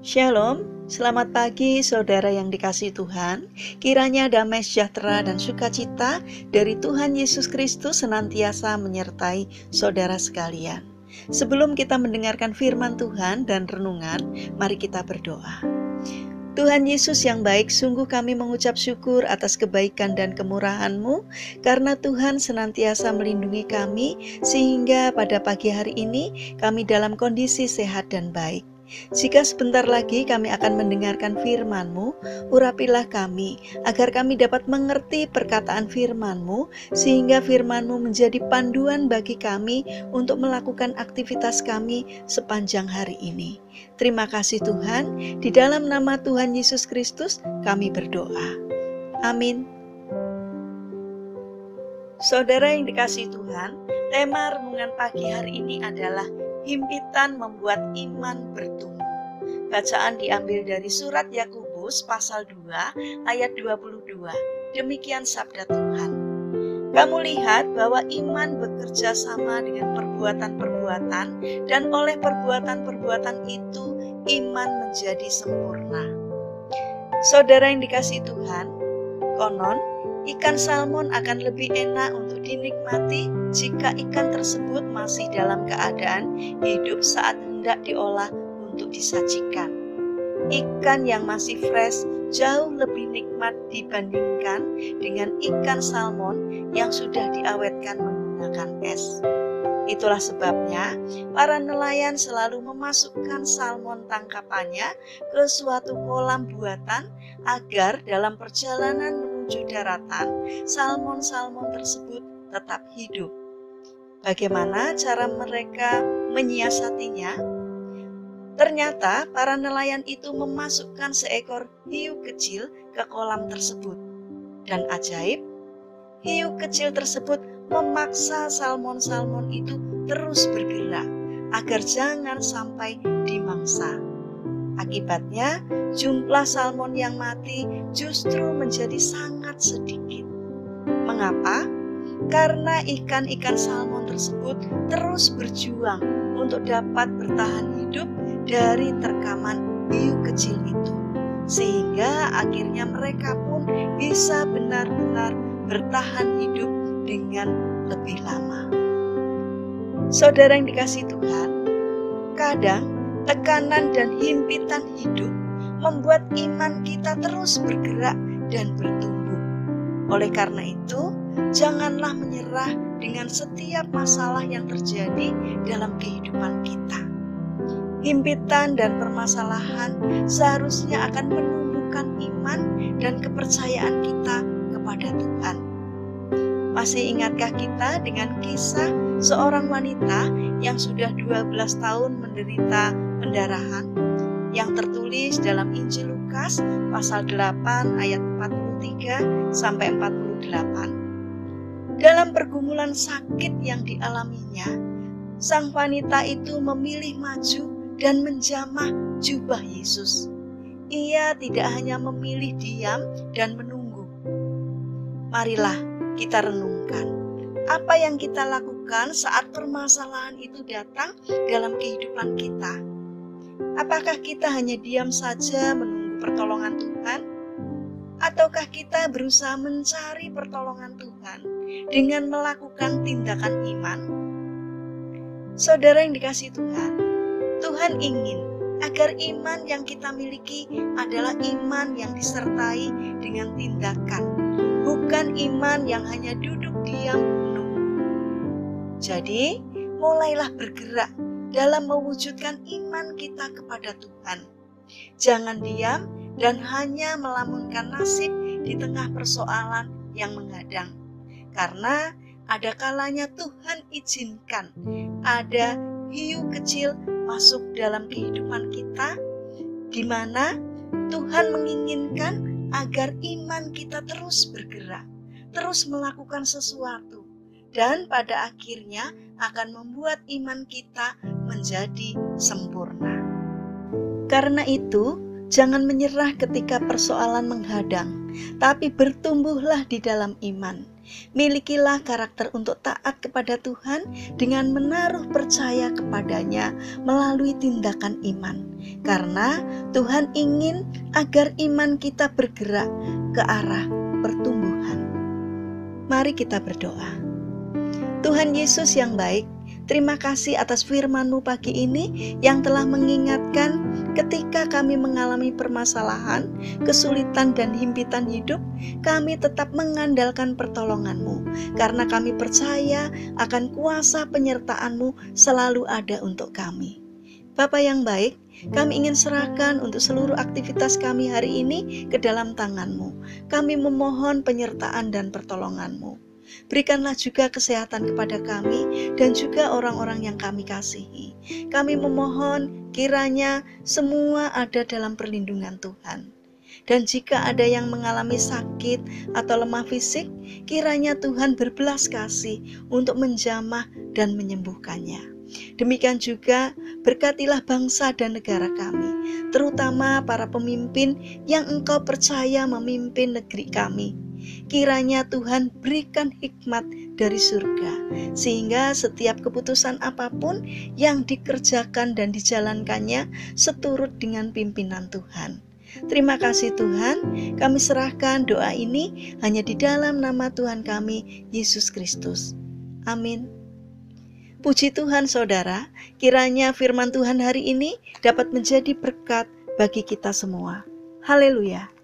Shalom, selamat pagi saudara yang dikasihi Tuhan. Kiranya damai sejahtera dan sukacita dari Tuhan Yesus Kristus senantiasa menyertai saudara sekalian. Sebelum kita mendengarkan firman Tuhan dan renungan, mari kita berdoa. Tuhan Yesus yang baik, sungguh kami mengucap syukur atas kebaikan dan kemurahan-Mu, karena Tuhan senantiasa melindungi kami, sehingga pada pagi hari ini kami dalam kondisi sehat dan baik. Jika sebentar lagi kami akan mendengarkan firman-Mu, urapilah kami, agar kami dapat mengerti perkataan firman-Mu, sehingga firman-Mu menjadi panduan bagi kami untuk melakukan aktivitas kami sepanjang hari ini. Terima kasih Tuhan, di dalam nama Tuhan Yesus Kristus kami berdoa. Amin. Saudara yang dikasihi Tuhan, tema renungan pagi hari ini adalah himpitan membuat iman bertumbuh. Bacaan diambil dari surat Yakobus pasal 2 ayat 22. Demikian sabda Tuhan. Kamu lihat bahwa iman bekerja sama dengan perbuatan-perbuatan, dan oleh perbuatan-perbuatan itu iman menjadi sempurna. Saudara yang dikasihi Tuhan, konon ikan salmon akan lebih enak untuk dinikmati jika ikan tersebut masih dalam keadaan hidup saat hendak diolah untuk disajikan. Ikan yang masih fresh jauh lebih nikmat dibandingkan dengan ikan salmon yang sudah diawetkan menggunakan es. Itulah sebabnya para nelayan selalu memasukkan salmon tangkapannya ke suatu kolam buatan agar dalam perjalanan menuju daratan, salmon-salmon tersebut tetap hidup. Bagaimana cara mereka menyiasatinya? Ternyata para nelayan itu memasukkan seekor hiu kecil ke kolam tersebut. Dan ajaib, hiu kecil tersebut memaksa salmon-salmon itu terus bergerak agar jangan sampai dimangsa. Akibatnya, jumlah salmon yang mati justru menjadi sangat sedikit. Mengapa? Karena ikan-ikan salmon tersebut terus berjuang untuk dapat bertahan hidup dari terkaman hiu kecil itu, sehingga akhirnya mereka pun bisa benar-benar bertahan hidup dengan lebih lama. Saudara yang dikasihi Tuhan, kadang tekanan dan himpitan hidup membuat iman kita terus bergerak dan bertumbuh. Oleh karena itu, janganlah menyerah dengan setiap masalah yang terjadi dalam kehidupan kita. Himpitan dan permasalahan seharusnya akan menumbuhkan iman dan kepercayaan kita kepada Tuhan. Masih ingatkah kita dengan kisah seorang wanita yang sudah 12 tahun menderita pendarahan yang tertulis dalam Injil Lukas pasal 8 ayat 43 sampai 48. Dalam pergumulan sakit yang dialaminya, sang wanita itu memilih maju dan menjamah jubah Yesus. Ia tidak hanya memilih diam dan menunggu. Marilah kita renungkan apa yang kita lakukan saat permasalahan itu datang dalam kehidupan kita. Apakah kita hanya diam saja menunggu pertolongan Tuhan? Ataukah kita berusaha mencari pertolongan Tuhan dengan melakukan tindakan iman? Saudara yang dikasihi Tuhan, Tuhan ingin agar iman yang kita miliki adalah iman yang disertai dengan tindakan, bukan iman yang hanya duduk diam menunggu. Jadi, mulailah bergerak dalam mewujudkan iman kita kepada Tuhan. Jangan diam dan hanya melamunkan nasib di tengah persoalan yang menghadang. Karena ada kalanya Tuhan izinkan ada hiu kecil masuk dalam kehidupan kita, di mana Tuhan menginginkan agar iman kita terus bergerak, terus melakukan sesuatu, dan pada akhirnya akan membuat iman kita menjadi sempurna. Karena itu, jangan menyerah ketika persoalan menghadang, tapi bertumbuhlah di dalam iman. Milikilah karakter untuk taat kepada Tuhan dengan menaruh percaya kepadanya melalui tindakan iman. Karena Tuhan ingin agar iman kita bergerak ke arah pertumbuhan. Mari kita berdoa. Tuhan Yesus yang baik, terima kasih atas firman-Mu pagi ini yang telah mengingatkan ketika kami mengalami permasalahan, kesulitan dan himpitan hidup, kami tetap mengandalkan pertolongan-Mu karena kami percaya akan kuasa penyertaan-Mu selalu ada untuk kami. Bapa yang baik, kami ingin serahkan untuk seluruh aktivitas kami hari ini ke dalam tangan-Mu. Kami memohon penyertaan dan pertolongan-Mu. Berikanlah juga kesehatan kepada kami dan juga orang-orang yang kami kasihi. Kami memohon kiranya semua ada dalam perlindungan Tuhan. Dan jika ada yang mengalami sakit atau lemah fisik, kiranya Tuhan berbelas kasih untuk menjamah dan menyembuhkannya. Demikian juga berkatilah bangsa dan negara kami, terutama para pemimpin yang Engkau percaya memimpin negeri kami. Kiranya Tuhan berikan hikmat dari surga, sehingga setiap keputusan apapun yang dikerjakan dan dijalankannya seturut dengan pimpinan Tuhan. Terima kasih Tuhan, kami serahkan doa ini hanya di dalam nama Tuhan kami, Yesus Kristus. Amin. Puji Tuhan saudara, kiranya firman Tuhan hari ini dapat menjadi berkat bagi kita semua. Haleluya.